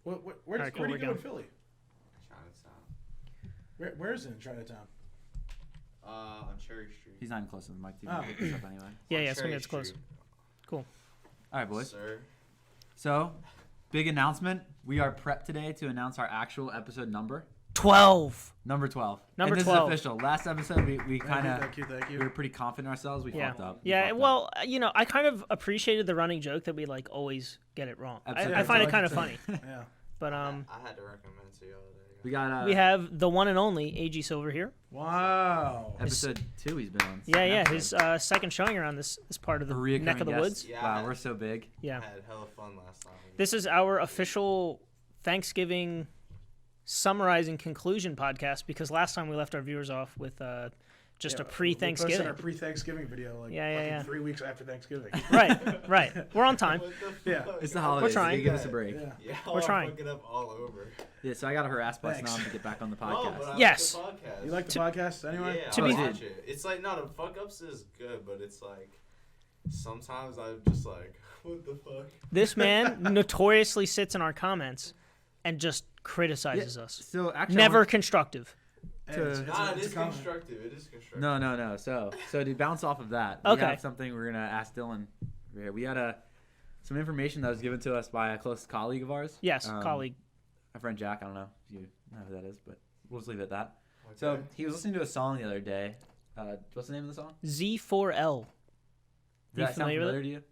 Where do you go in Philly? Chinatown. Where is it in Chinatown? On Cherry Street. He's not even close to the mic, too. Oh. Anyway. Yeah, On it's gonna Cherry get close. Street. Cool. All right, boys. Sir. So, big announcement. We are prepped today to announce our actual episode number. 12. Number 12. Number and this 12. is official. Last episode, we kind of... Thank you. We were pretty confident in ourselves. We fucked up. Yeah, well, I kind of appreciated the running joke that we like always get it wrong. I find it kind of funny. Yeah. But I had to recommend to you all day. We got... we have the one and only AG Silver here. Wow. Episode 2 he's been on. Yeah. His second showing around this part of the neck of the woods. Yeah, Wow, we're so big. Yeah. I had hella fun last time. This is our official Thanksgiving summarizing conclusion podcast because last time we left our viewers off with just a pre-Thanksgiving. We posted our pre-Thanksgiving video like 3 weeks after Thanksgiving. Right. We're on time. Yeah. It's the holidays. We're trying. Give us a break. Yeah. We're trying. Fucking up all over. Yeah, so I got to harass by Thanks. Snom to get back on the No, podcast. but I Yes. like the podcast. You like the podcast anyway? Yeah, To I be- watch it. It's like, no, the fuck ups is good, but it's like, sometimes I'm just like, what the fuck? This man notoriously sits in our comments and just criticizes us. So actually, Never constructive. Hey, To- it's It a is comment. constructive. It is constructive. No. So to bounce off of that, Okay. we have something we're gonna ask Dylan. We had some information that was given to us by a close colleague of ours. Yes, colleague. My friend Jack. I don't know if you know who that is, but we'll just leave it at that. Okay. So he was listening to a song the other day. What's the name of the song? Z4L. Does You that sound familiar with familiar it? to you?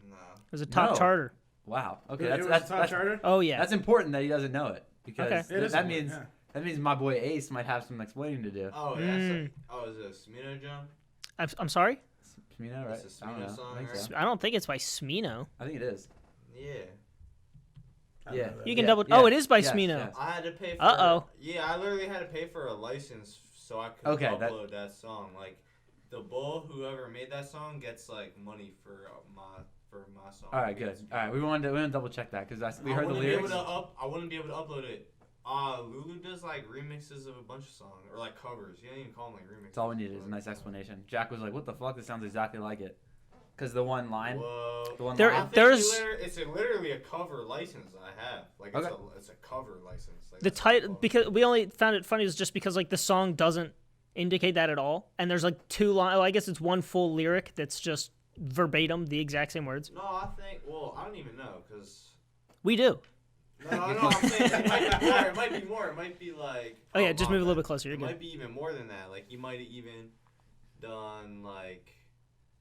No. It was a top No. charter. Wow. Okay, It was that's top charter? Oh, yeah. That's important that he doesn't know it because Okay. It is that important, means that means my boy Ace might have some explaining to do. Oh, yeah. Is it a Smino, John? I'm sorry? Smino, right? It's a I don't know. Smino song, I think right? so. I don't think it's by Smino. I think it is. Yeah. I don't Yeah. know that. You can Yeah, double. yeah. Oh, it is by Yes, Smino. yes. I had to pay for. Uh-oh. Yeah, I literally had to pay for a license so I could Okay, upload that song. Like, the bull, whoever made that song, gets like money for my song. All right, good. All right, we wanted to double check that because we heard the lyrics. I wouldn't be able to upload it. Lulu does like remixes of a bunch of songs or like covers. You don't even call them like remixes. That's all we needed is a nice explanation. Jack was like, "What the fuck? This sounds exactly like it." Because the one line, Whoa. the one There- I line. think there's- it's literally a cover license I have. Like Okay. it's a cover license. Like, The that's title, what- because we only found it funny is just because like the song doesn't indicate that at all, and there's like two lines. Well, I guess it's one full lyric that's just verbatim the exact same words. No, I think. Well, I don't even know because. We do. No, I'm saying it might be more. It might be more. It might be like. Oh yeah, just my move a little bad. bit closer. You're It good. might be even more than that. Like he might have even done like.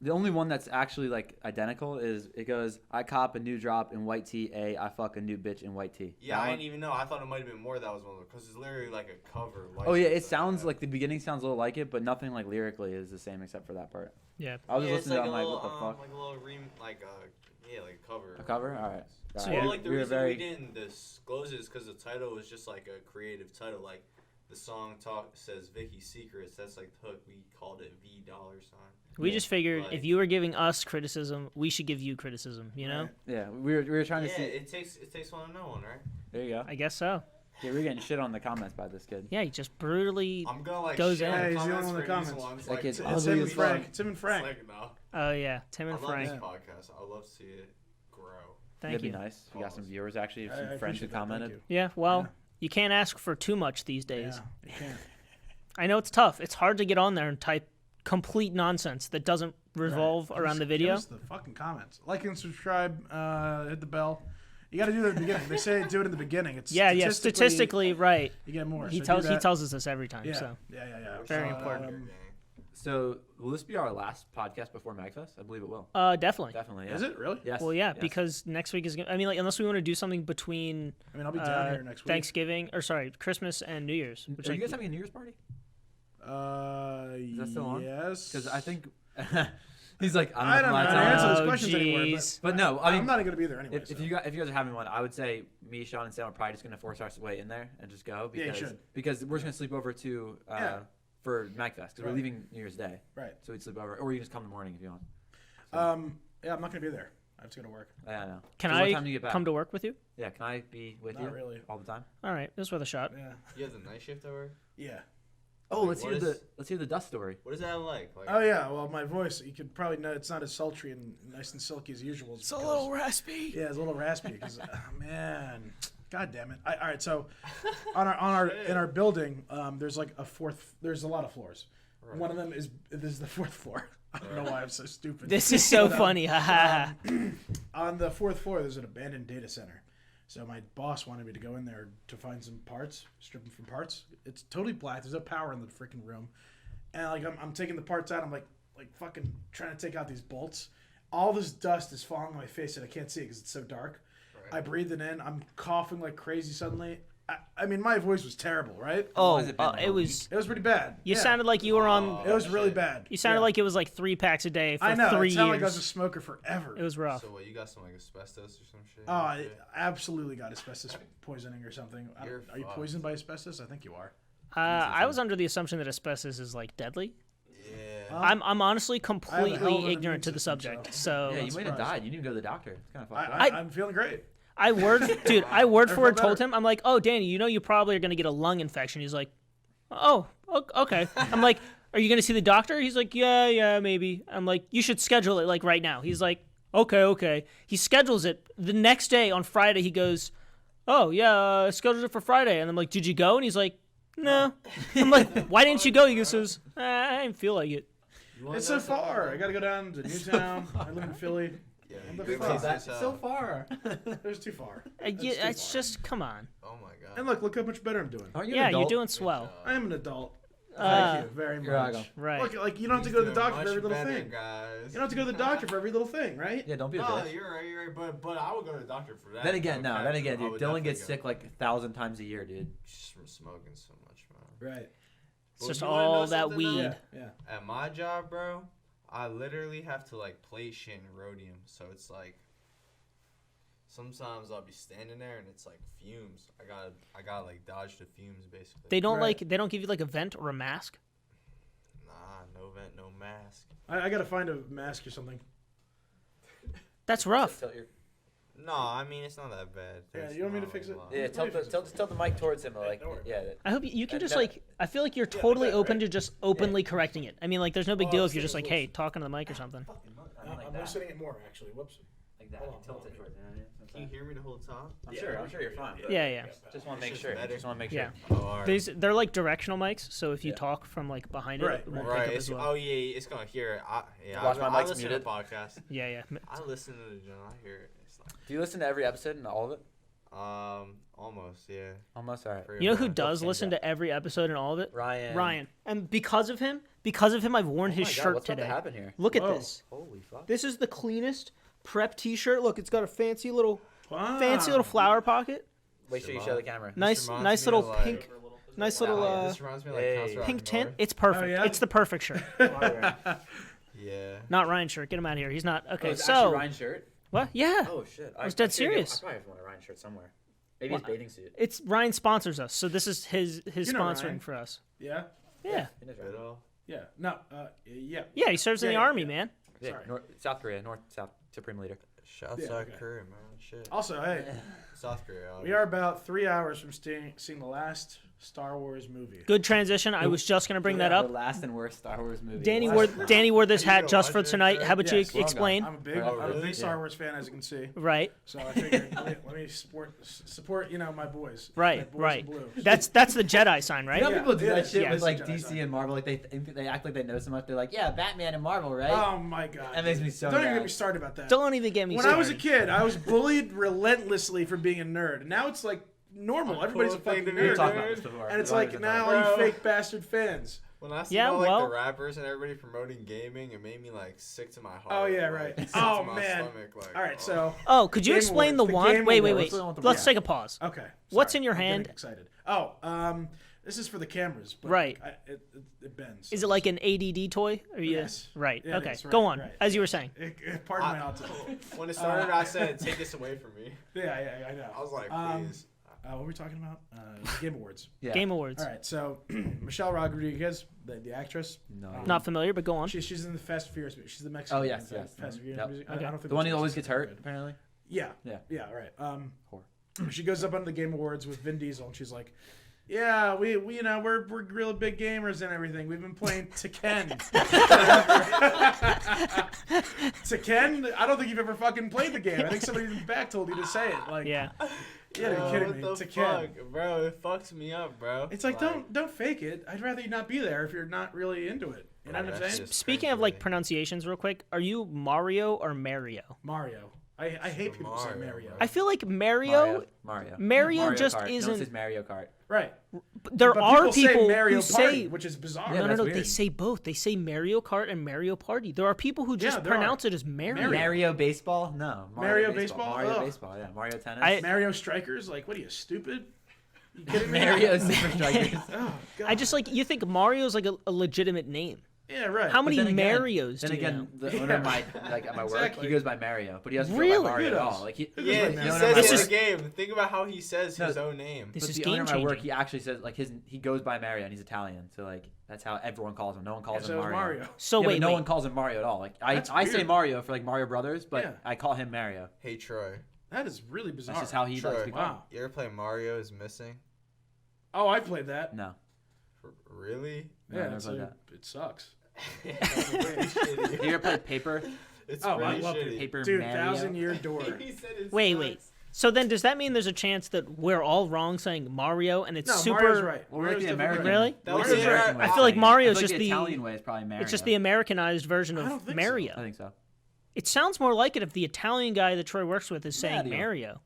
The only one that's actually like identical is it goes, "I cop a new drop in white tee. I fuck a new bitch in white tee." Yeah, That I one? didn't even know. I thought it might have been more. That was one because it's literally like a cover. Oh yeah, it license that I sounds have. like the beginning sounds a little like it, but nothing like lyrically is the same except for that part. Yeah. I was Yeah, just it's listening like to it, a I'm like, little, what the fuck? Like a little like a cover. A cover? All right. So, All yeah. right. Well, like the we were reason very. we didn't disclose it is because the title was just like a creative title. Like the song says Vicky's Secrets. That's like the hook. We called it V $. We Yeah. just figured Like- if you were giving us criticism, we should give you criticism. You know? Right. Yeah, we were trying to Yeah, see. it takes one to know one, right? There you go. I guess so. Yeah, we were getting shit on the comments by this kid. Yeah, he just brutally. I'm gonna like Goes share in. the Yeah, he's the only comments one in the for these comments. ones, That like, kid's it's It's ugly him as and fuck. Frank. It's him and Frank. like, no. Oh yeah, Tim I and love Frank. this podcast. I love to see it grow. Thank That'd you. be nice. We got some viewers actually, I some friends who appreciate that. Thank commented. you. Yeah. Well, Yeah. you can't ask for too much these days. Yeah, you can't. I know it's tough. It's hard to get on there and type complete nonsense that doesn't revolve Right. around the Give video. us the fucking comments. Like and subscribe. Hit the bell. You got to do it at the beginning. They say do it in the beginning. It's Yeah, statistically, right. you get more. He So do that. tells us this every time. Yeah, So yeah. Very important. So, will this be our last podcast before MagFest? I believe it will. definitely. Definitely. Yeah. Is it really? Yes. Well, yeah, yes. because next week is. I mean, like, unless we want to do something between I mean, I'll be down here next week. Thanksgiving or sorry, Christmas and New Year's. Which Are like, you guys having a New Year's party? Is that still on? Yes. Because I think he's like, I don't know how to answer this question anymore. jeez. But no, I mean, I'm not going to be there anyway. if you guys are having one, I would say me, Sean, and Sam are probably just gonna force our way in there and just go Yeah, you because should. because we're just gonna sleep over to Yeah. for MagFest because we're Right. leaving New Year's Day, Right. so we'd sleep over, or you can just come in the morning if you want. Yeah, I'm not going to be there. I have to go to work. Yeah, I know. Can So what I time do you get back? come to work with you? Yeah, can I be with Not you really. all the time? All right, this is worth a shot. Yeah. You have the night shift over. Yeah. Oh, Wait, let's what hear is- the dust story. What is that like? Oh yeah. Well, my voice, you could probably know it's not as sultry and nice and silky as usual. It's a little raspy. Yeah, it's a little raspy because man, God damn it! All right, so in our building, there's like there's a lot of floors. Right. One of them is the fourth floor. I don't know why I'm so stupid. This is so funny. Ha ha. On the fourth floor, there's an abandoned data center. So my boss wanted me to go in there to find some parts, strip them from parts. It's totally black. There's no power in the freaking room, and like I'm taking the parts out. I'm like fucking trying to take out these bolts. All this dust is falling on my face and I can't see it because it's so dark. Right. I breathe it in. I'm coughing like crazy suddenly. I mean, my voice was terrible, right? Oh, has it been, like, it was. It was pretty bad. You sounded like you were on. It was really bad. You sounded like it was like 3 packs a day for I know. 3 It years. sounded like I was a smoker forever. It was rough. So what? You got some like asbestos or some shit? Oh, I absolutely got asbestos poisoning or something. Are you poisoned by asbestos? I think you are. I was under the assumption that asbestos is like deadly. Yeah. I'm honestly hell of completely an ignorant to immune the system, subject. so- So Yeah, you might have surprised. died. You didn't even go to the doctor. It's kind of fucked up. I'm feeling great. I word I for feel told better. him, I'm like, oh, Danny, you know you probably are gonna get a lung infection. He's like, oh, okay. I'm like, are you gonna see the doctor? He's like, yeah, maybe. I'm like, you should schedule it like right now. He's like, okay. He schedules it the next day on Friday. He goes, oh yeah, scheduled it for Friday. And I'm like, did you go? And he's like, no. I'm like, why didn't you go? He says, I didn't feel like it. It's so far. I got to go down to Newtown. I live in Philly. Yeah, What big the fuck? piece That's of so town. far. It was too far. Yeah, That's too it's far. just come on. Oh my god. And look how much better I'm doing. Aren't you Yeah, an you're adult? doing swell. I am an adult. Uh, Thank you very you're much. welcome. Right. Look, like you don't have to He's go to the doing doctor for much every little better, thing. guys. You don't have to go to the doctor for every little thing, right? Yeah, don't be a No, bitch. you're right. But I would go to the doctor for that. Then again, no. Okay, Then again, I dude. would Dylan gets definitely sick like 1,000 times a year, dude. Just from smoking so much, man. Right. It's But just you wanna know all that something, though? weed. Yeah. At my job, bro, I literally have to like plate shit in rhodium. So it's like sometimes I'll be standing there and it's like fumes. I gotta like dodge the fumes basically. They don't Right. they don't give you like a vent or a mask. Nah, no vent, no mask. I got to find a mask or something. That's rough. No, I mean it's not that bad. Yeah, There's you want me to not fix a it? lot. Yeah, tell the mic towards him. Like, don't worry. yeah. I hope you can And just that- like. I feel like you're totally that, open right? to just openly correcting it. I mean, like, there's no big Oh, deal I if you're was just like, thinking hey, talking to the mic or something. I'm loosening it more, actually. Whoops. Like that. Hold on, Tilt hold it on. towards him. Can you hear me the whole time? I'm sure you're fine. but Yeah. Just want to make It's sure. just better. Just want to make sure. Yeah. Oh, alright. They're like directional mics, so if you Yeah. talk from like behind it, Right, it won't right. pick Right. up as well. Oh yeah, it's gonna hear it. Watch my I mic's listen muted. to podcasts. Yeah. I listen to the journal. I hear it. It's like, Do you listen to every episode and all of it? almost, yeah. Almost. All right. Pretty You know who much. does Stand listen up. to every episode and all of it? Ryan. Ryan. And because of him, I've worn Oh his my God, shirt what's about today. to happen here? Look at Whoa. this. Holy fuck. This is the cleanest prep T-shirt. Look, it's got a fancy little Wow. flower pocket. Wait till you show the camera. Nice reminds me little of, like- pink, nice little This reminds me of like Hey. Council Rock pink tint. North. It's perfect. Oh, yeah? It's the perfect shirt. Yeah. Not Ryan's shirt. Get him out of here. He's not. Okay, it's so actually Ryan's shirt. what? Yeah, Oh shit. I was dead serious. I probably have one of Ryan's shirt somewhere. Maybe his What? bathing suit. it's Ryan sponsors us, so this is his You know sponsoring Ryan. for us. Yeah. Yeah, He knows Good Ryan. all. Yeah. No. Yeah. yeah. He serves in the Yeah, army, yeah. man. Yeah, Sorry. South Korea, South Supreme Leader. Shout Yeah, South okay. Korea, man. Shit. Also, hey, South Korea. we are about 3 hours from seeing the last Star Wars movie. Good transition. I was just gonna bring that The up. last and worst Star Wars movie. Danny Wow. wore this Are you hat gonna just watch for it, tonight. sir? How about Yes. you explain? I'm a big, Oh, I'm a really? big Star Wars fan, as you can see. Right, So I figured let me support my boys. right, My boys in right. blue. That's the Jedi sign, right? You know Yeah, people do yeah, that shit yeah. with like Jedi DC sign. and Marvel. Like they act like they know so much. They're like, yeah, Batman and Marvel, right? Oh my god. That makes me so Don't even mad. get me started about that. Don't even get me When started. I was a kid, I was bullied relentlessly for being a nerd. And now it's like normal. Everybody's a cool thing fucking to We nerd. talked about this before. And it's We've like always now been you Bro. fake bastard fans. When I see Yeah, all like well- the rappers and everybody promoting gaming, it made me like sick to my heart. Oh, yeah, like, right. sick Oh, to my man. stomach, like, All right, so Oh, could you Game explain Awards, the the wand? Game Wait. Awards. What's the one with the Let's wand? take a pause. okay. What's sorry, in your I'm getting hand? Excited. Oh, this is for the cameras. But Right. It bends. Is it like an ADD toy? Or you... Yes. Right. Yeah, it okay. is, right, Go on. right. As you were saying. Pardon my autism. when it started, I said, "Take this away from me." Yeah, I know. I was like, Um, "Please." What were we talking about? Game Awards. Yeah. Game Awards. All right, so Michelle Rodriguez, the actress. No. Not familiar, but go on. She's in the Fast and Furious movie. She's the Mexican. Oh, yes, in yes. Fast and Furious Yep. movie. Okay. I don't think The one it's who always actually gets so hurt, good. apparently. Yeah. Yeah. Yeah, right. Whore. She goes up on the Game Awards with Vin Diesel, and she's like, "Yeah, we we're real big gamers and everything. We've been playing Tekken." Tekken? I don't think you've ever fucking played the game. I think somebody in the back told you to say it. Like, Yeah. You gotta be kidding me. What It's the a kid. fuck, bro? It fucks me up, bro. It's like don't fake it. I'd rather you not be there if you're not really into it. You know what I'm That's saying? just Speaking of like cringeworthy. pronunciations, real quick, are you Mario or Mario? Mario. I hate people who say Mario, Mario. bro. I feel like Mario Mario just Kart. isn't. No, it says Mario Kart. Right. There But are say people Mario who Party, say which is bizarre. Yeah, no, that's no. They weird. say both. They say Mario Kart and Mario Party. There are people who just there are. pronounce it as Mario. Mario baseball? No. Mario baseball? Mario Ugh. baseball. Yeah. Mario tennis. Mario Strikers? Like, what are you, stupid? You kidding me? Mario Super Strikers. Oh, God. I just like you think Mario's like a legitimate name. Yeah, right. How many Then again- Marios Then do you again, know? the owner of my at my work, Exactly. he goes by Mario, but he doesn't go Really? by Mario Who at does? all. Like Who goes Yeah, by he Mario? says This it in is- the game. Think about how he says his No, own name. This but is the game owner of my work, changing. he actually says like he goes by Mario and he's Italian, so like that's how everyone calls him. No one calls So him is Mario. Mario. So Yeah, wait, but no wait. one calls him Mario at all. Like That's I say weird. Mario for like Mario Brothers, but Yeah. I call him Mario. Hey Troy, That is really bizarre. That's just how he likes to Troy. be called. Wow. you ever play Mario is Missing? Oh, I played that. No. Really? No, I Yeah, never so played that. it sucks. It's pretty shitty. You ever played Paper? It's Oh, I pretty love shitty. Paper Dude, Mario? 1,000-year door. He said it Wait. sucks. So then, does that mean there's a chance that we're all wrong saying Mario and it's No, super? Mario's right. Well, we're like Mario's the definitely American. right. Really? That we're was the the American Ameri- way I of feel like saying it. Mario's I feel just like the- Italian way is probably Mario. It's just the Americanized version I of don't think so. Mario. I think so. It sounds more like it if the Italian guy that Troy works with is saying Mario. Mario.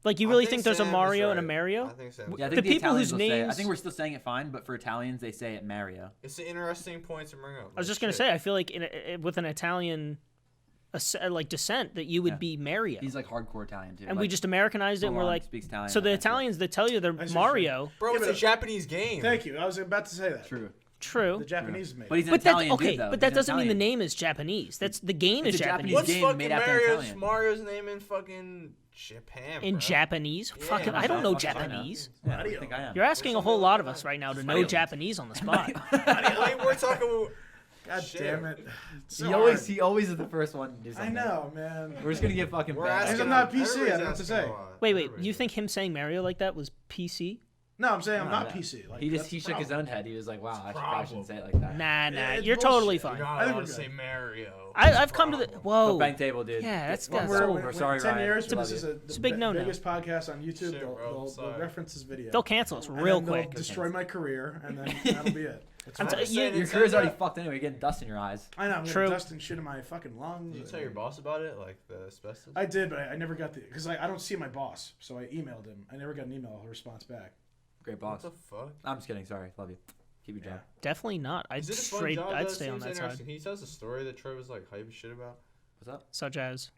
Like, you I really think there's a Sam is Mario and a right. Mario? I think Sam is Yeah, I right. think The people Italians whose will say it. I names- think we're still saying it fine, but for Italians, they say it Mario. It's an interesting point to bring up. I was just gonna say, I feel like with an Italian, like descent, that you would Yeah. be Mario, He's like hardcore Italian too. and like, we just Americanized it, and we're full-on like, speaks Italian. so the That's it. Italians that tell you they're That's Mario, Bro, Yeah, it's but- a Japanese game. Thank you. I was about to say that. True. true. The Japanese made. But he's an But that Italian okay, dude, though. but that He's an doesn't mean the Italian. name is Japanese. That's the game It's is a Japanese. Japanese What's game fucking made after Italian. Mario's name in fucking Japan? In bro? Japanese? Yeah, Fucking, I I don't know fucking know. Japanese. Yeah, I Mario. think I am. You're asking a Where's whole the lot of other us guy? right now to know Mario. Japanese on the spot. Wait, we're talking. God Shit. damn it. It's so He hard. always is the first one to do I something. know, man. We're just gonna get fucking We're bad. asking. I'm not PC, I everybody's don't know what to asking say. a lot. Wait, Everybody's you think him saying Mario like that was PC? No, I'm saying I'm No, not no. PC. Like, He that's the shook his problem. own head. He was like, "Wow, I probably Problem. shouldn't say it like that." Nah, it's you're totally bullshit. You're fine. not I think allowed we're to good. say Mario. I've come to the whoa. Bank table, dude. Yeah, that's Get- got We're, sold. when- We're sorry, when 10 Ryan. years, We love this is you. It's a big no-no. biggest podcast on YouTube. Shit, they'll, bro, they'll sorry. reference this video. They'll cancel us And real then they'll quick. destroy my career, and then that'll be it. It's I'm fine. t- you- Your career's already fucked anyway. You're getting dust in your eyes. I know. I'm True. getting dust and shit in my fucking lungs. Did you tell your boss about it, like the asbestos? I did, but I never got the because I don't see my boss, so I emailed him. I never got an email response back. Great What boss. the fuck? I'm just kidding. Sorry. Love you. Keep your job. Definitely not. I'd Is it a fun straight. job? I'd That stay on seems that side. interesting. He tells a story that Troy was like hype as shit about. What's up? Such as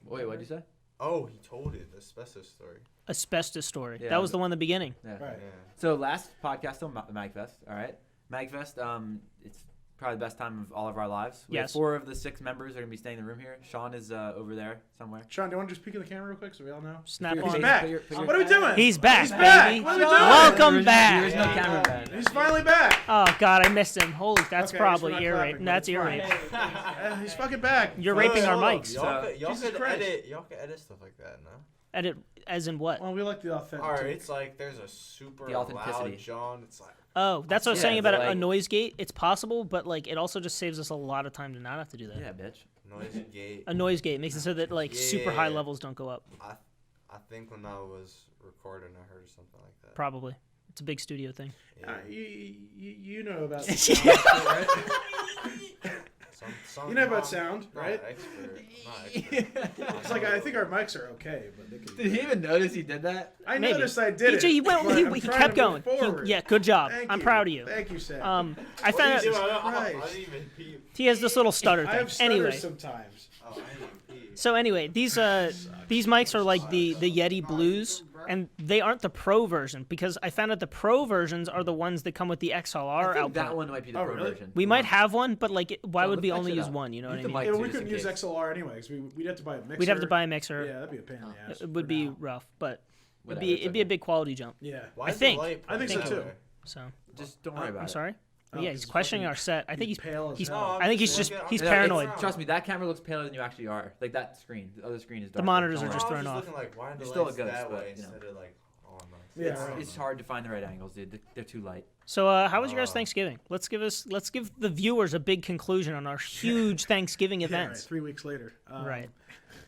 Wait, what'd you say? Oh, he told it. The asbestos story. asbestos story. Yeah, That was the one in the beginning. Yeah. Right. Yeah. So last podcast on MagFest. All right, MagFest. It's probably the best time of all of our lives. We have Yes. 4 of the 6 members are gonna be staying in the room here. Sean is over there somewhere. Sean, do you want to just peek in the camera real quick so we all know? Snap He's on. He's back. What are we doing? He's back, He's back. baby. What are we doing? Welcome There back. is no Yeah. cameraman. He's finally back. Oh God, I missed him. Holy, that's Okay, probably we're not ear rape. clapping, That's but ear it's rape. fine. He's fucking back. You're raping our Hold up. mics. Y'all Jesus could Christ. edit. Y'all could edit stuff like that, no? Edit as in what? Well, we like the authentic. All right, it's like there's a super The authenticity. loud John. It's like Oh, that's what I was Yeah, saying about but, a like- noise gate. It's possible, but like it also just saves us a lot of time to not have to do that. Yeah, bitch. noise gate. A noise gate makes it so that like super high Yeah. levels don't go up. I think when I was recording, I heard something like that. Probably. It's a big studio thing. Yeah. You know about sound, right? You know about sound, right? Not expert. Not expert. It's like I think our mics are okay, but they could. Did he even notice he did that? I Maybe. noticed I did it. He went. but He, I'm he trying kept to move going. forward. Yeah, good job. Thank I'm proud of you. Thank you, Sam. I What found do you do? out I Christ. didn't even peep. he has this little stutter I thing. have stutters Anyway, sometimes. Oh, I didn't peep. so anyway, these mics are like the Yeti Blues, and they aren't the Pro version because I found out the Pro versions are the ones that come with the XLR I think output. that one might be the Oh, pro really? version. We might have one, but like, why Well, would we let's only fix it use up. one? You know what I Use the mean? mic. Yeah, too, we just couldn't in use case. XLR anyway because we'd have to buy a mixer. We'd have to buy a mixer. Yeah, that'd be a pain in the ass. It would for be now. rough, but Whatever, it'd it's be a okay. big quality jump. Yeah. Why I is the think. light I think so, pointing too. that way? So Just don't worry about I'm it. sorry. Oh, Yeah, 'cause he's questioning fucking- our set. I think he's pale as he's- hell. I think he's just just looking- he's I'm No, paranoid. looking Trust me, that camera looks paler than you actually are. Like that screen, the other screen is darker. monitors Don't are worry. just I was thrown off. looking like, why are the You still lights look good, that but, way you know. instead of like on us? Yeah. It's hard to find the right angles, dude. They're too light. So how was your guys' Thanksgiving? Let's give the viewers a big conclusion on our huge Thanksgiving Yeah, right, events. 3 weeks later. Right.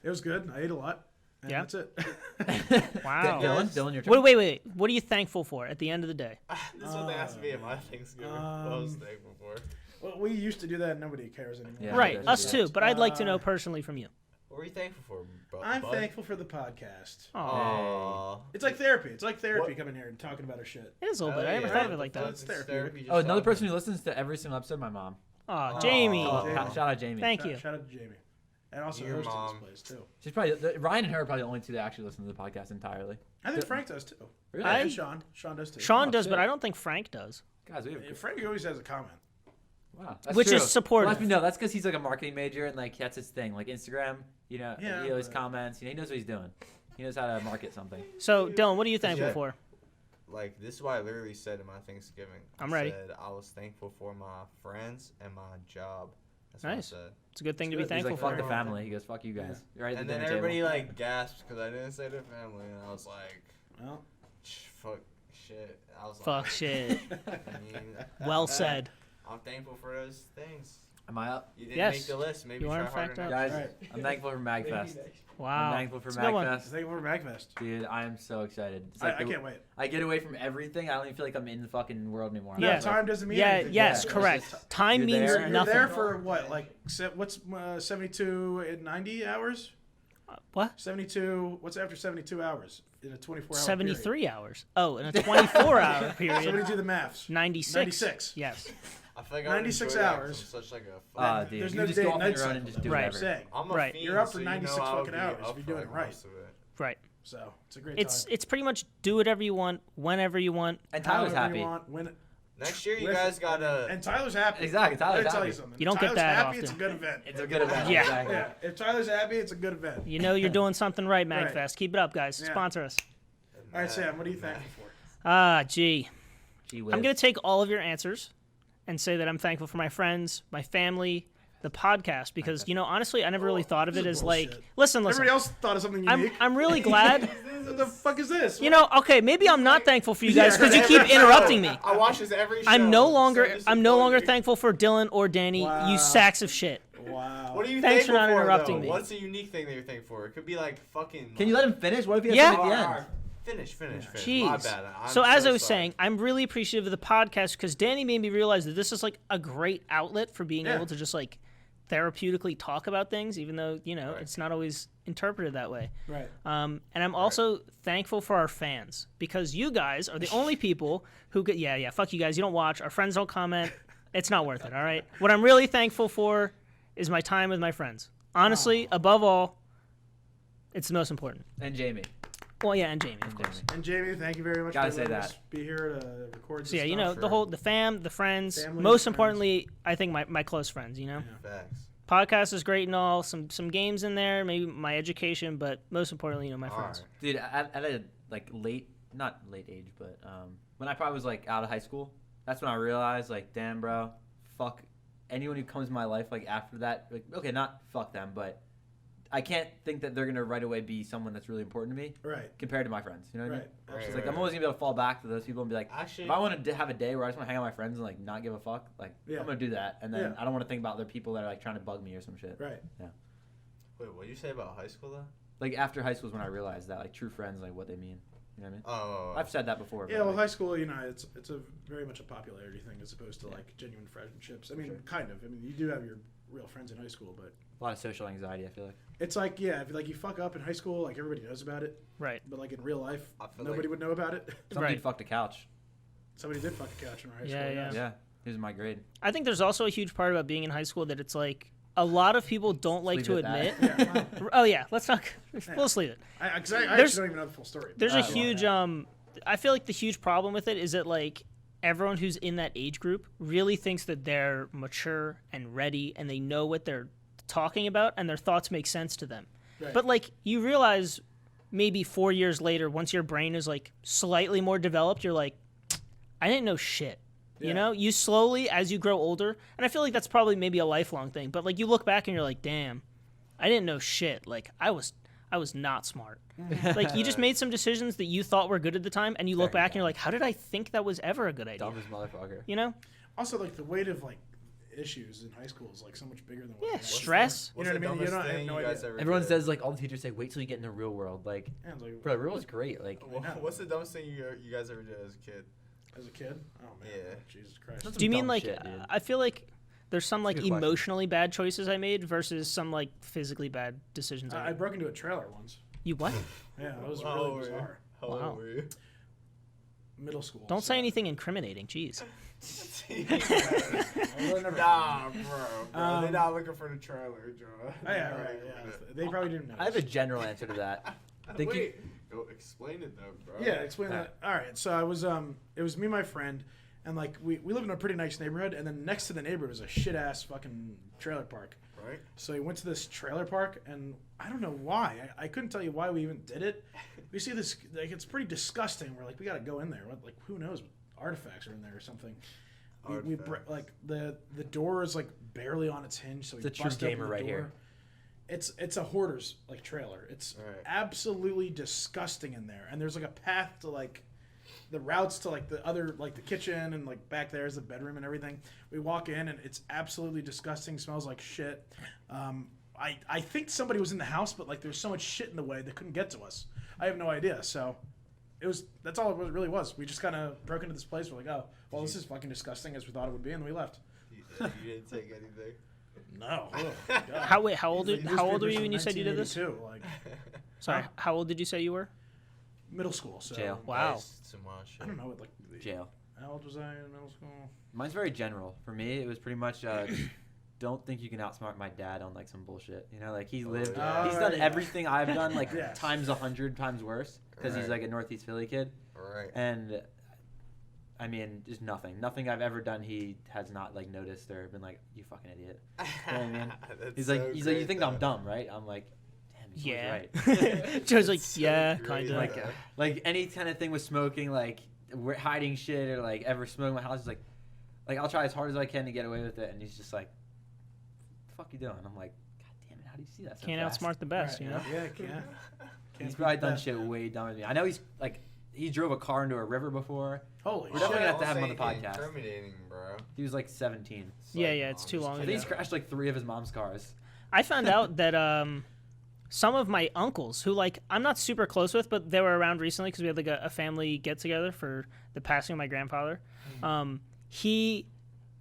It was good. I ate a lot. And Yeah. that's it. Wow. Dylan, your turn. Wait. What are you thankful for at the end of the day? This is what they asked me at my Thanksgiving. What I was thankful for. Well, we used to do that and nobody cares anymore. Yeah, Right, that's us true. too. But I'd like to know personally from you. What were you thankful for, bro? I'm bud? thankful for the podcast. Aw. It's like therapy. It's like therapy What? coming here and talking about our shit. It is a little bit. I never yeah. thought of it like that. It's therapeutic. just Oh, another talking. person who listens to every single episode, my mom. Aw, Jamie. Oh, Jamie. Shout out Jamie. Thank you. Shout out to Jamie. And also Your hosting mom. this place, too. She's probably Ryan and her are probably the only two that actually listen to the podcast entirely. I think Frank does, too. Really? I- And Sean. Sean does, too. Sean does, shit. but I don't think Frank does. Guys, we have Frank always has a comment. wow, that's Which true. is supportive. Well, no, that's because he's like a marketing major and like that's his thing. Like Instagram, you know, Yeah, he always but- comments. You know, he knows what he's doing. He knows how to market something. So, Dylan, what are you thankful Yeah. for? Like, this is what I literally said in my Thanksgiving. I'm I ready. said I was thankful for my friends and my job. That's Nice. what I said. It's a good thing to He's be thankful like, for. fuck the family. He goes, fuck you guys. You're right at And the then dinner everybody, table. like, gasped because I didn't say their family. And I was like, Well, fuck shit. I was Fuck like, shit. I mean, Well said. I'm thankful for those things. Am I up? You didn't Yes. make the list. Maybe You try aren't harder fact next up. Guys, All right. I'm thankful for MAGFest. I'm Wow. thankful for It's a good one. MAGFest. thank you for MAGFest. Dude, I am so excited. It's I like can't wait. I get away from everything. I don't even feel like I'm in the fucking world anymore. No, Yeah. time doesn't mean Yeah, anything. yes, Yeah. correct. It's just- Time you're means there. You're nothing. there for what? Like, what's 72 and 90 hours? What? 72. What's after 72 hours in a 24-hour 73 hours. Oh, in a 24-hour period. 72 the maths. 96. 96. Yes. I feel like I would 96 enjoy that 'cause hours. I'm such like a Dude, There's you no just day go and off on night your own cycle. and just do Right. I'm whatever. saying. I'm a Right. fiend, You're up for so 96 I'll fucking be hours up if you're for, doing like, it right. most of it. Right. So it's a great It's time. it's pretty much do whatever you want, whenever you want. And Tyler's However happy. you want, when, Next year, you with- guys gotta. And Tyler's happy. Exactly, Tyler's Let me tell happy. you something. You don't If get Tyler's that happy, often. It's a good event. It's a good event. Yeah. Exactly. Yeah. If Tyler's happy, it's a good event. You know you're doing something right, Right. MAGFest. Keep it up, guys. Yeah. Sponsor us. All right, Sam. What are you thankful for? Gee. Gee whiz. I'm going to take all of your answers and say that I'm thankful for my friends, my family, the podcast, because, you know, honestly, I never really thought of it this is as like, bullshit. listen. Everybody else thought of something I'm unique. really glad. What the fuck is this? You know, okay, maybe I'm not thankful for you guys because you keep interrupting me. I watch this every show. I'm no so longer disappointing. thankful for Dylan or Danny, Wow. you sacks of shit. Wow. What are you Thanks for thankful not interrupting though? me. What's a unique thing that you're thankful for? It could be like fucking. Can you let him finish? What if he has Yeah. something at the end? Finish. Jeez. My bad. I'm So as I was sorry. saying, I'm really appreciative of the podcast because Danny made me realize that this is like a great outlet for being Yeah. able to just like therapeutically talk about things, even though, you know, Right. it's not always interpreted that way. Right. And I'm also thankful for our fans because you guys are the only people who get, yeah, fuck you guys. You don't watch. Our friends don't comment. It's not worth it. All right. What I'm really thankful for is my time with my friends. Honestly, above all, it's the most important. And Jamie. Well, yeah, and Jamie, of course. Jamie. And Jamie, thank you very much Gotta for say letting that. us be here to record. So yeah, this you stuff. know, the fam, the friends, Family, most friends. importantly, I think my close friends, you know. Facts. Podcast is great and all, some games in there, maybe my education, but most importantly, you know, my friends. Alright. Dude, at a like not late age, but when I probably was like out of high school, that's when I realized like, damn, bro, fuck anyone who comes in my life like after that. Like, okay, not fuck them, but I can't think that they're gonna right away be someone that's really important to me Right. compared to my friends. You know what I Right. mean? Right, It's like right, I'm always gonna be able to fall back to those people and be like, Actually, if I want to have a day where I just want to hang out with my friends and like not give a fuck, like Yeah. I'm gonna do that, and then Yeah. I don't want to think about other people that are like trying to bug me or some shit. Right. wait, what did you say about high school though? Like after high school is when I realized that like true friends, like what they mean. You know what I mean? Oh, I've said that before. Yeah, but, well, like, high school, you know, it's a very much a popularity thing as opposed to like genuine friendships. I mean, kind of. I mean, you do have your real friends in high school, but a lot of social anxiety. I feel like. it's like, yeah, if like you fuck up in high school, like everybody knows about it, Right. but like in real life, I feel nobody like- would know about it. Some Right. dude fucked a couch. Somebody did fuck a couch in our high Yeah, school. yeah. yes. Yeah, he was in my grade. I think there's also a huge part about being in high school that it's like a lot of people don't like Leave to it at admit. that. Yeah. Oh yeah, let's not. We'll just leave it. I There's- actually don't even know the full story. There's a well, huge I feel like the huge problem with it is that like everyone who's in that age group really thinks that they're mature and ready and they know what they're talking about and their thoughts make sense to them. Right. But like you realize maybe 4 years later, once your brain is like slightly more developed, you're like, I didn't know shit. You Yeah. know, you slowly as you grow older, and I feel like that's probably maybe a lifelong thing. But like you look back and you're like, damn, I didn't know shit. Like I was not smart. Like you just made some decisions that you thought were good at the time, and you look Very back and you're like, how did I think that was ever a good idea? Dumbest motherfucker. You know? Also, like the weight of like issues in high school is like so much bigger than what Yeah, it actually stress. You know what I mean? You don't have no idea. Everyone says like all the teachers say, wait till you get in the real world. Like, Yeah, it's like, bro, the real world's great. Like, What's the dumbest thing you guys ever did as a kid? as a kid? Oh man, Yeah. Jesus Christ. That's Do you mean dumb like shit, dude. I feel like there's some like a good question. emotionally bad choices I made versus some like physically bad decisions I I made. broke into a trailer once. You what? Yeah, that was How really old were you? bizarre. How Wow. old were you? Middle school. Don't so- say anything incriminating. Jeez. I really never- Nah, bro. They're Um, not looking for the trailer, Joe. Oh, yeah, right. Yeah, they probably didn't know. I have a general answer to that. Think you- Wait, go explain it though, bro. Yeah, explain that. All right, so I was it was me and my friend, and like we live in a pretty nice neighborhood, and then next to the neighborhood was a shit ass fucking trailer park. Right? So we went to this trailer park, and I don't know why. I couldn't tell you why we even did it. We see this, like, it's pretty disgusting. We're like, we got to go in there. What, like, who knows? Artifacts are in there or something. Like the door is like barely on its hinge, so we It's a true bust open gamer the right door. here. It's a hoarder's like trailer. It's Right. absolutely disgusting in there, and there's like a path to like the routes to like the other like the kitchen, and like back there is the bedroom and everything. We walk in and it's absolutely disgusting. Smells like shit. I think somebody was in the house, but like there's so much shit in the way they couldn't get to us. I have no idea. So that's all it really was. We just kind of broke into this place. We're like, oh well, this is fucking disgusting as we thought it would be, and we left. You didn't take anything. No. Oh, God. How old These how old were newspapers you when from you said you did this? 1982, like Sorry, how old did you say you were? middle school. So Jail. Wow. Some wild shit. I don't know what like Jail. How old was I in middle school? Mine's very general. For me, it was pretty much don't think you can outsmart my dad on like some bullshit. You know, like he's lived, yeah. he's done yeah. everything I've done like Yes. times 100 times worse because he's Right. like a Northeast Philly kid. Right. And I mean, just nothing I've ever done he has not like noticed or been like, you fucking idiot. You know what I mean? That's He's like, so you great, think though. I'm dumb, right? I'm like, damn, he's Yeah. right. Joe's like, So yeah, great, kind of. Like, like any kind of thing with smoking, like we're hiding shit or like ever smoking in my house is like I'll try as hard as I can to get away with it, and he's just like, "The fuck you doing?" I'm like, "God damn it, how do you see that so Can't fast?" outsmart the best, Right, you know. Yeah, can't. He's probably done shit way dumber than me. I know he's like, he drove a car into a river before. Holy We're shit. definitely gonna have to have him on the Don't say podcast. incriminating, bro. He was like 17. Yeah, yeah, it's too long I ago. think he's crashed like 3 of his mom's cars. I found out that some of my uncles, who like I'm not super close with, but they were around recently because we had like a family get together for the passing of my grandfather.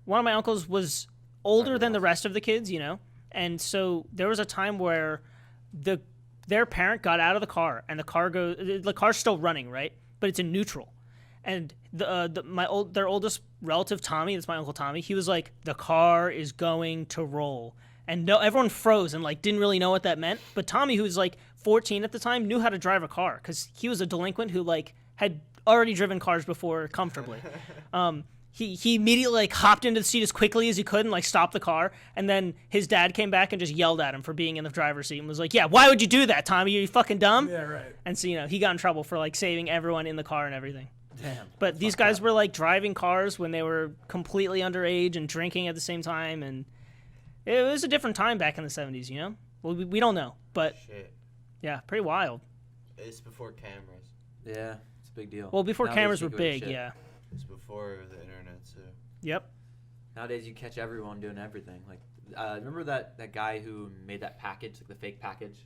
One of my uncles was older than the rest of the kids, you know, and so there was a time where their parent got out of the car and the car's still running, right, but it's in neutral, and their oldest relative Tommy, that's my uncle Tommy, he was like, the car is going to roll. And no, everyone froze and like didn't really know what that meant. But Tommy, who was like 14 at the time, knew how to drive a car because he was a delinquent who like had already driven cars before comfortably. He immediately like hopped into the seat as quickly as he could and like stopped the car. And then his dad came back and just yelled at him for being in the driver's seat and was like, "Yeah, why would you do that, Tommy? Are you fucking dumb?" Yeah, right. And so he got in trouble for like saving everyone in the car and everything. Damn. But these guys were like driving cars when they were completely underage and drinking at the same time, and it was a different time back in the 70s, you know? Well, we don't know, but Shit. yeah, pretty wild. It's before cameras. Yeah, it's a big deal. Well, before Nowadays, cameras you were go to big, shit. yeah. It's before the internet too. Yep. Nowadays, you catch everyone doing everything. Like, remember that guy who made that package, like the fake package?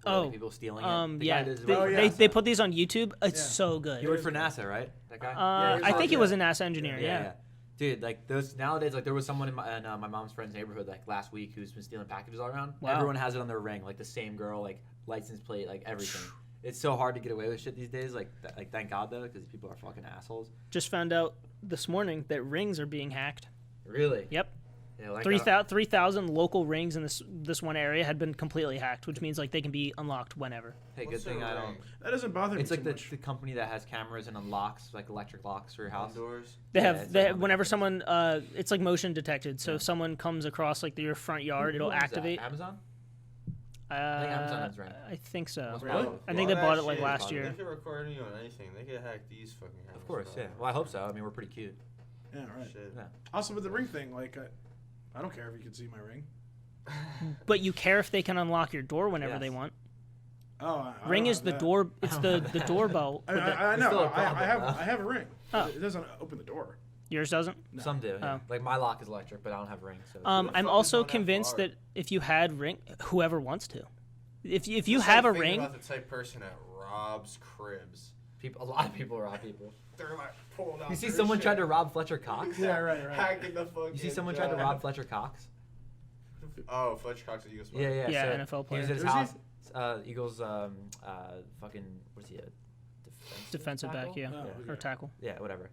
Where, like, Oh, people stealing it? The yeah. guy does They, work for yeah. they NASA. put these on YouTube. It's Yeah. so good. He worked for NASA, right? That guy? Yeah, he was I think he on- was a NASA engineer, yeah. Dude, like those nowadays, like there was someone in my mom's friend's neighborhood like last week who's been stealing packages all around. Wow. Everyone has it on their ring, like the same girl, like license plate, like everything. It's so hard to get away with shit these days. Like thank God though, because people are fucking assholes. Just found out this morning that rings are being hacked. Really? Yep. Yeah, like 3,000 local rings in this one area had been completely hacked, which means like they can be unlocked whenever. Hey, good What's thing a I don't. ring? That doesn't bother me It's like too the much. company that has cameras and unlocks, like electric locks for your house. Indoors. They Yeah, have, it's they like have on the whenever computers. someone it's like motion detected. So if someone comes across like your front yard, Who it'll owns that? activate. Amazon? I think Amazon owns Ring. I think so. Must Really? I think they All bought that it like shit, last They year. could record you on anything. They could hack these fucking cameras. Of course, bro. yeah. Well, I hope so. I mean, we're pretty cute. Yeah, right. Shit. Yeah. Also, with the ring thing, like, I don't care if you can see my ring. But you care if they can unlock your door whenever Yes. they want. Oh, I Ring don't is have the that. door. It's the doorbell. I with the- know. Still a I problem, have though. I have a ring. Oh. It doesn't open the door. Yours doesn't? No. Some do. Yeah. Oh. Like my lock is electric, but I don't have rings. So the I'm fuck is also going that convinced far? that if you had ring, whoever wants to. If you It's have like a thinking ring, about the type person that robs cribs. a lot of people rob people. They're like pulling out. You see their someone shit. tried to rob Fletcher Cox? Yeah, right. Hacking the fucking. You see someone tried to rob Fletcher Cox? Oh, Fletcher Cox at Eagles. Yeah. Yeah, so NFL He was player. at his Who's he? house. Eagles. Fucking. What is he? A Defensive back, tackle? yeah, Oh, or okay. tackle. Yeah, whatever.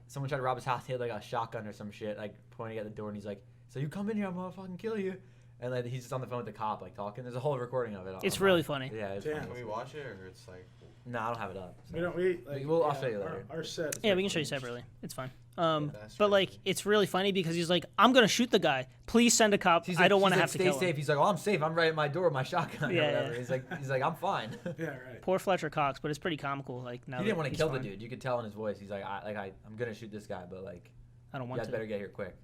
Someone tried to rob his house. He had like a shotgun or some shit, like pointing at the door, and he's like, "So you come in here, I'm gonna fucking kill you." And like he's just on the phone with the cop, like talking. There's a whole recording of it. It's online. really funny. Yeah, it's Damn. funny. Can we watch it or it's like? No, I don't have it up. so. We don't. I'll show you later. Our set. Yeah, we can show you separately. It's fine. that's But like, crazy. it's really funny because he's like, "I'm gonna shoot the guy. Please send a cop. He's I like- don't want to he's have like, to kill Stay safe. him." He's like, "Oh, I'm safe. I'm right at my door with my shotgun Yeah, or whatever." yeah. He's like, "I'm fine." Yeah, right. Poor Fletcher Cox, but it's pretty comical. Like now He didn't want to he's kill fine. the dude. You could tell in his voice. He's like, I'm gonna shoot this guy, but like, I don't you want guys to. better get here quick.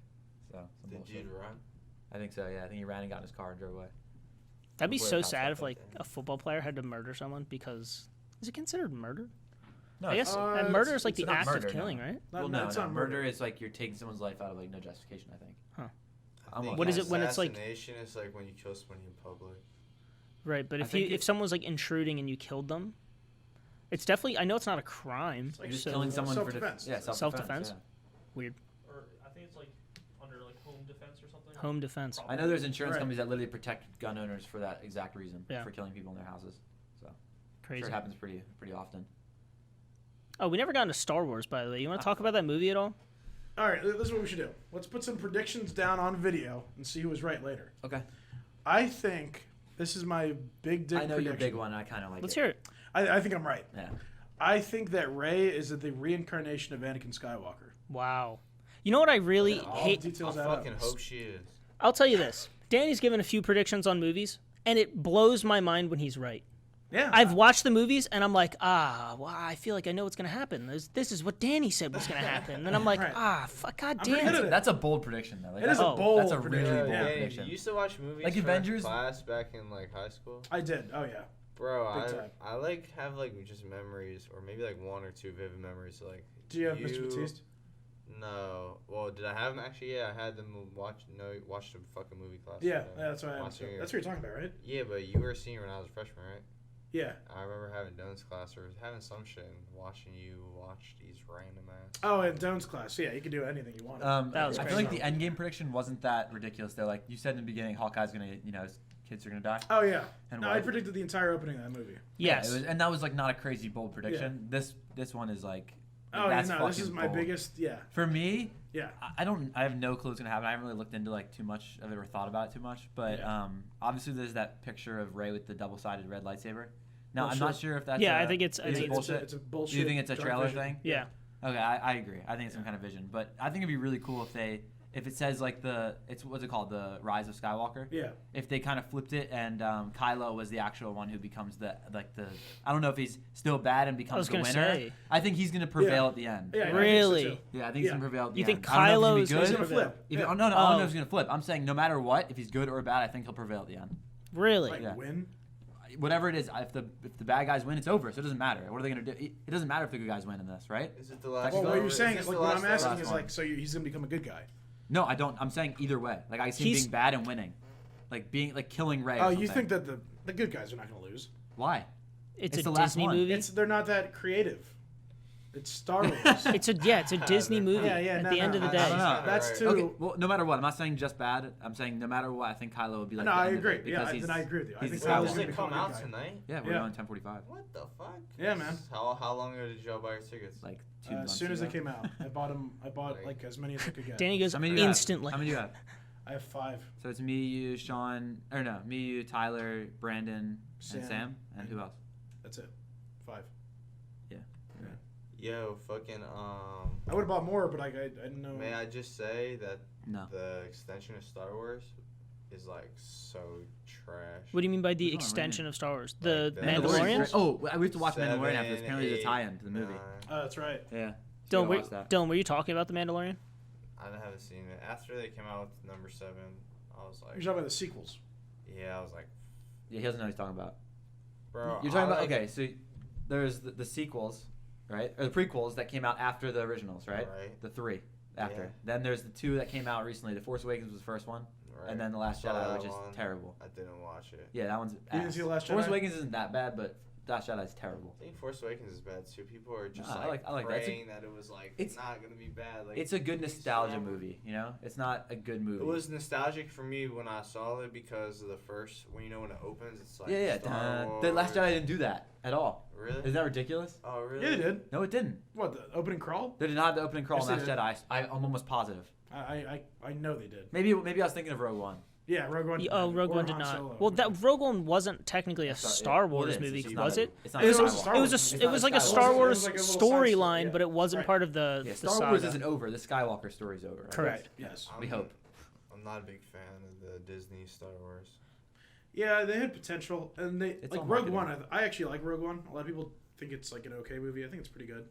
So some Did bullshit. you run? I think so. Yeah, I think he ran and got in his car and drove away. That'd be Before so the cops sad got if there. like a football player had to murder someone because is it considered murder? No, I guess it's- murder is like it's the not act murder, of killing, no. right? Well, No, no, it's no. not Murder is like you're taking someone's life out of like no justification. I think. Huh. I'm think What is it when it's like- assassination is like when you kill somebody in public. Right, but I if you think if someone was like intruding and you killed them, it's definitely. I know it's not a crime. like You're just so- killing someone self-defense. for yeah, Self-defense? yeah. Weird. Or I think it's like under like home defense or something. Home defense. I know there's insurance Right. companies that literally protect gun owners for that exact reason, Yeah. for killing people in their houses. So Crazy. sure it happens pretty often. Oh, we never got into Star Wars, by the way. You want to talk about that movie at all? All right, this is what we should do. Let's put some predictions down on video and see who was right later. Okay. I think this is my big dick I know prediction. your big one. I kind of like Let's it. hear it. I think I'm right. Yeah. I think that Rey is the reincarnation of Anakin Skywalker. Wow. You know what I really All hate? the I details add up. fucking hope she is. I'll tell you this. Danny's given a few predictions on movies, and it blows my mind when he's right. Yeah, I've watched the movies, and I'm like, well, I feel like I know what's going to happen. This is what Danny said was going to happen. And then I'm like, Right. fuck, god I'm pretty good damn at it. it. That's a bold prediction, though. Like, It is that's a bold That's a really prediction, bold yeah. Danny, prediction. you used to watch movies Like for Avengers? class back in like high school. I did. Oh yeah. Bro, Big time. I like have like just memories or maybe like one or two vivid memories like. Do you have Mr. Batiste? No. Well, did I have them? Actually, yeah, I had them watch the fucking movie class. Yeah, that's what I am. Last year. That's what you're talking about, right? Yeah, but you were a senior when I was a freshman, right? Yeah. I remember having Dylan's class or having some shit and watching you watch these random ass. Oh, in Doan's class. Yeah, you can do anything you want. That was I feel crazy. like the endgame prediction wasn't that ridiculous. Though, like you said in the beginning, Hawkeye's gonna, his kids are gonna die. Oh yeah. And No, what? I predicted the entire opening of that movie. Yes. Yeah, and that was like not a crazy bold prediction. This one is like. Oh that's yeah, no, this is fucking my bold. biggest. Yeah. For me, Yeah. I have no clue what's gonna happen. I haven't really looked into like too much of it or thought about it too much. But Yeah. obviously there's that picture of Rey with the double-sided red lightsaber. Now Bullshit. I'm not sure if that's Yeah, I think it's- I is think it it's bullshit. It's a bullshit. Do you think it's a dark trailer vision. thing? Yeah. Okay, I agree. I think it's some kind of vision, but I think it'd be really cool if it says like what's it called, the Rise of Skywalker. Yeah. If they kind of flipped it and Kylo was the actual one who becomes the I don't know if he's still bad and I becomes was the gonna winner. say. I think he's gonna prevail Yeah. at the end. Yeah. I think so, Really? too. Yeah, I think he's Yeah. gonna prevail at the You end. think I don't know Kylo if is he's He's gonna gonna be flip. good. Yeah. I don't know if Oh. he's gonna flip. I'm saying no matter what, if he's good or bad, I think he'll prevail at the end. Really? Like Yeah. win. Whatever it is, if the bad guys win, it's over. So it doesn't matter. What are they gonna do? It doesn't matter if the good guys win in this, right? Is it the last? Well, Well, what you're is saying this is the like what last I'm asking last is one. like, so he's gonna become a good guy. No, I don't. I'm saying either way. Like I see him He's- being bad and winning, like killing Rey. Oh, or you something. think that the good guys are not gonna lose? Why? It's It's a the last Disney one. movie. They're not that creative. It's Star Wars. It's a Disney movie. Yeah, yeah, At no, the end no, of the I day. don't know. That's Right. too. Okay, well, no matter what, I'm not saying just bad. I'm saying no matter what, I think Kylo would be like. No, the I end of agree. it Yeah, because he's- then I agree with you. I he's think the Kylo's Does Skywalker. gonna it become come a out good guy. tonight? Yeah, we're Yeah. going 10:45. What the fuck? Yeah, man. How long ago did y'all buy your tickets? Like 2 As months soon as ago. they came out, I bought like as many as I could get. Danny goes How many do you have? instantly. How many do you have? I have 5. So it's me, you, Sean, or no, me, you, Tyler, Brandon, Sam. and Sam, and who else? That's it. 5. Yo, fucking I would have bought more, but I didn't know. May I just say that No. the extension of Star Wars is like so trash. What do you mean by the Which one? extension of Star Wars? The Like the Mandalorian? Oh, we have to watch Mandalorian after this. 7, Apparently, there's a 8, tie-in to the movie. 9. Oh, that's right. Yeah. Dylan, watch that. Dylan, were you talking about the Mandalorian? I haven't seen it. After they came out with number 7, I was like, You're talking about the sequels. yeah, I was like, Yeah, he doesn't know what he's talking about. bro. You're talking I about like- okay. So there's the sequels, right? Or the prequels that came out after the originals, right? Right. The 3 after. Yeah. Then there's the 2 that came out recently. The Force Awakens was the first one, Right. and then The Last Saw Jedi, that which is one. terrible. I didn't watch it. Yeah, that one's didn't ass. see The Last Force Jedi? Awakens isn't that bad, but Last Jedi is terrible. I think Force Awakens is bad too. People are just I like that. praying that it was like it's- not gonna be bad. Like It's a good it's nostalgia forever. movie, you know? It's not a good movie. It was nostalgic for me when I saw it because of the first when when it opens, it's like yeah. Star Wars. The Last Jedi didn't do that at all. Really? Isn't that ridiculous? Oh really? Yeah, they did. No, it didn't. What, the opening crawl? They did not have the opening crawl Yes, in they Last Jedi. I'm almost positive. I know they did. Maybe I was thinking of Rogue One. Yeah, Rogue One. Oh, Rogue or One did Han not. Solo. Well, that Rogue One wasn't technically a Star Well, Wars it is. movie, It's not was a- it? It's not It a was Star a Wars. Star It Wars was movie. it was like a It's not Star It Wars was like a little side storyline, story, but it wasn't Right. part of the Yeah, the Star Wars saga. isn't over. The Skywalker story's over. Right? Correct. Yes. We hope. I'm not a big fan of the Disney Star Wars. Yeah, they had potential, and they It's like all Rogue marketing. One. I actually like Rogue One. A lot of people think it's like an okay movie. I think it's pretty good,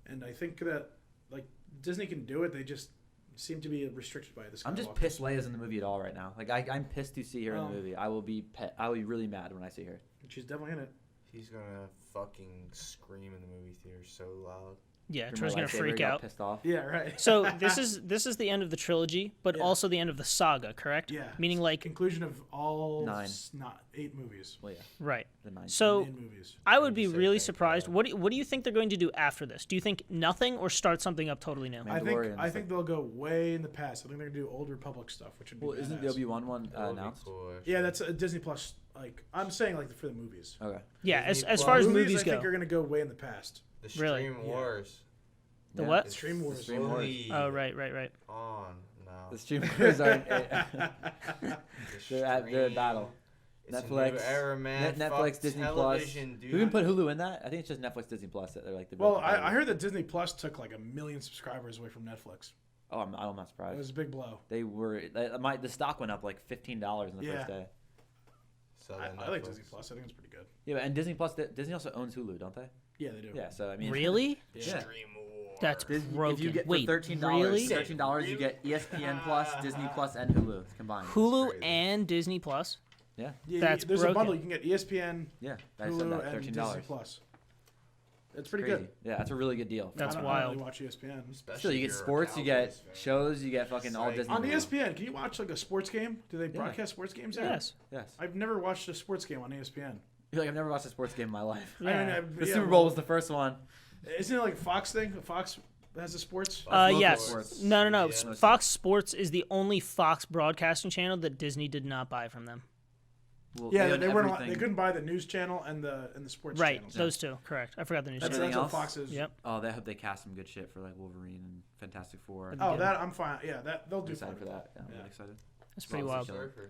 and I think that like Disney can do it. They just seem to be restricted by this. I'm just pissed Leia's in the movie at all right now. Like I'm pissed to see her in the movie. I will be really mad when I see her. She's definitely in it. He's gonna fucking scream in the movie theater so loud. Yeah, You're Troy's my gonna lightsaber, freak got out. Pissed off. Yeah, right. So this is the end of the trilogy, but Yeah. also the end of the saga, correct? Yeah. Meaning like conclusion of all 9. not 8 movies. Well, yeah, right. the 9. So 9 movies. I would be Maybe say really thank surprised. God. What do you think they're going to do after this? Do you think nothing or start something up totally new? Man. I Mandalorian think is like- they'll go way in the past. I think they're gonna do Old Republic stuff, which would be well, isn't badass. the Obi-Wan one That would be announced? cool, actually. Yeah, that's a Disney Plus. Like I'm saying, like for the movies. Okay. Yeah, Disney as Plus. far as movies, movies I think go. are gonna go way in the past. The Really? Stream Yeah. Wars. The Yeah. what? It's Stream Wars. Stream Wars. fully Oh, right. On now. The streamers are The they're at stream. battle. It's Netflix, a new era, man. Netflix, Fuck Disney Plus. television, dude. Who can put Hulu in that? I think it's just Netflix, Disney Plus that they're like the. Well, I heard that Disney Plus took like 1 million subscribers away from Netflix. Oh, I'm not It surprised. was a big blow. They were the stock went up like $15 in the Yeah. first day. So I then like Netflix- Disney Plus. I think it's pretty good. Yeah, and Disney Plus. Disney also owns Hulu, don't they? Yeah, they do. Yeah, so I mean. Really? Yeah. Stream Wars. That's Disney, broken. if you get Wait, for $13, really? $13 you get ESPN Plus, Disney Plus, and Hulu combined. Hulu crazy. and Disney Plus. Yeah, Yeah, That's there's broken. a bundle. You can get ESPN, yeah. I said Hulu, that. and Disney $13. Plus. It's pretty Crazy. good. Yeah, that's a really good deal. That's I don't wild. really watch ESPN. Especially Still, you if get you're a sports, you get Cowboys fan. shows, you get fucking all Like- Disney. On Hulu. ESPN, can you watch like a sports game? Do they broadcast sports games there? Yes. Yes. I've never watched a sports game on ESPN. You're like, I've never watched a sports game in my life. Yeah. The Super Bowl was the first one. Isn't it like a Fox thing? Fox has the sports. Local Yes. sports. No. Yeah. Fox Sports is the only Fox broadcasting channel that Disney did not buy from them. Well, Yeah, own they weren't. They everything. couldn't buy the news channel and the sports Right. channels. Those two. Correct. I forgot the news That's, channel. Anything that's what else? Fox is. Yep. Oh, they hope they cast some good shit for like Wolverine and Fantastic Four. But- Oh, Yeah. that I'm fine. Yeah, that they'll I'm do excited fine. for that. Yeah, I'm Yeah. really excited. That's pretty Lots wild. of Surfer.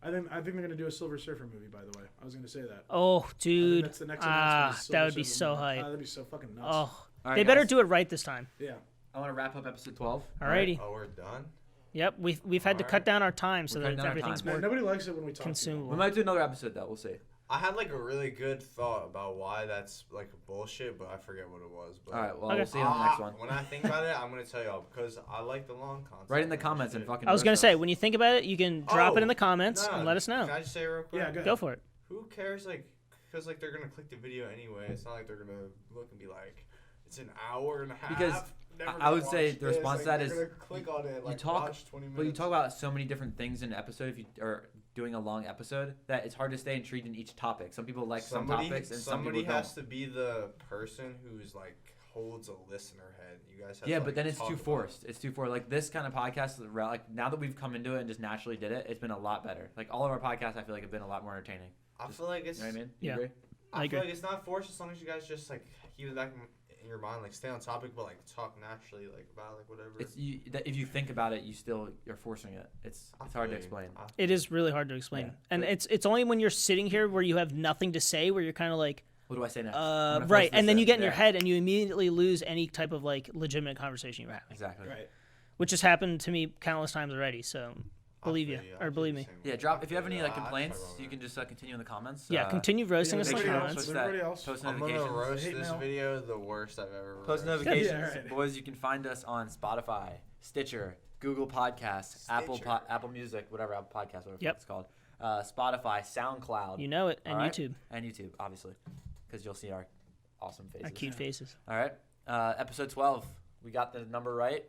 I think they're gonna do a Silver Surfer movie. By the way, I was gonna say that. Oh, I think dude. that's the next announcement is That Silver would be Surfer so movie. hype. That'd be so fucking nuts. Oh, All right, they better guys. do it right this time. Yeah. I want to wrap up episode 12. Alrighty. Oh, we're done. Yep. We've had to cut Alright. down our time so We're that cutting down our everything's time. Man, more nobody likes it when we talk. consumable. We might do another episode though. We'll see. I had like a really good thought about why that's like bullshit, but I forget what it was. But All right. Well, Okay. we'll see you on the next one. When I think about it, I'm gonna tell y'all because I like the long content. Write in the comments and fucking. I was gonna roast say us. when you think about it, you can drop it in the Oh, comments No, and let us know. Can I just say real quick? Yeah, go ahead. Go for it. Who cares? Like, because like they're gonna click the video anyway. It's not like they're gonna look and be like, it's an hour and a half. Because Never I gonna would say watch the this. response to Like, that they're is gonna click on it. Like, talk- watch 20 minutes. But you talk about so many different things in an episode if you are doing a long episode that it's hard to stay intrigued in each topic. Some people like some topics and some somebody people has don't. to be the person who's like holds a listener head. You guys have Yeah, to, but then like, it's talk too about it. forced. It's too forced. Like this kind of podcast, like now that we've come into it and just naturally did it, it's been a lot better. Like all of our podcasts, I feel like have been a lot more entertaining. I feel like it's. You know what I mean? You Yeah. agree? I I agree. feel like it's not forced as long as you guys just like keep it back in your mind, like stay on topic, but like talk naturally, like about like whatever. It's if you think about it, you're forcing it. It's hard to I feel explain. you. It is really hard to explain, Yeah, and but- it's only when you're sitting here where you have nothing to say, where you're kind of like, What do I say next? I'm gonna force right, this and then you get in your Yeah. head and you immediately lose any type of like legitimate conversation you were having, Exactly. Right. which has happened to me countless times already. So I believe feel you, I or feel believe the me. same Yeah, way. drop if you have any like I talk complaints, about you it. can just continue in the comments. Yeah, continue roasting yeah, us in the everybody else. comments. Post Everybody that. else. Post I'm gonna notifications. roast Hate this mail. video the worst I've ever Post roasted. notifications, Yeah, right. boys. You can find us on Spotify, Stitcher, Google Podcasts, Stitcher. Apple Music, whatever Apple Podcast, whatever Yep. it's called. Spotify, SoundCloud, You know it, and All right. YouTube. and YouTube, obviously, because you'll see our awesome faces. Our cute faces. All right. Episode 12. We got the number right.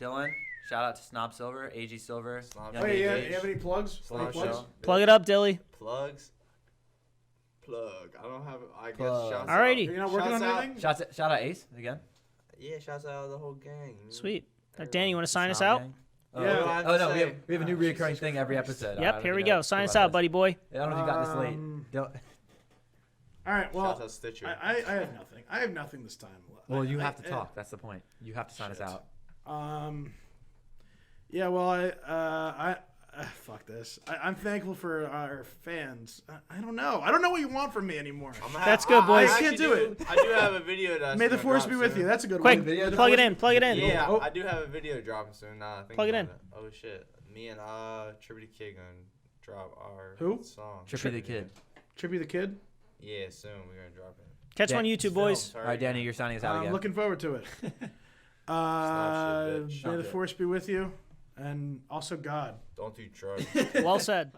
Dylan, shout out to Snob Silver, AG Silver. Snob Young Wait, AG. you have any plugs? Snob Any plugs? Show. Plug it up, Dilly. Plugs. Plug. I don't have. I guess. Plug. Shouts Alrighty. You're not working Shouts on out. anything? Shout out Ace again. Yeah, shouts out the whole gang. man. Sweet. Everyone. Danny, you want to sign us Snob out? Gang. Yeah. Oh, no, say. we have a new reoccurring thing every episode. Yep, here we go. Sign us out, buddy boy. I don't know if you got this late. Don't- All right. Well, Shouts out Stitcher. I have nothing. I have nothing this time. Well, you I- have to I- talk. That's the point. You have to sign us Shit. out. Yeah. Well, fuck this. I'm thankful for our fans. I don't know. I don't know what you want from me anymore. That's good, boys. I can't do it. I do have a video that's May the gonna force drop be with soon. you. That's a good Quick, one. Video plug it in. Plug it in. Yeah, Oh. I do have a video dropping soon. Now I think Plug it about in. Oh shit, me and Trippy the Kid gonna drop our Who? song. Trippy the Kid. Trippy the Kid. Yeah, soon we're gonna drop it. Catch Yeah. on YouTube, boys. Film, All right, Danny, you're signing us out I'm again. looking forward to it. Snap shit, bitch. May Stop the it. force be with you, and also God. Don't do drugs. Well said.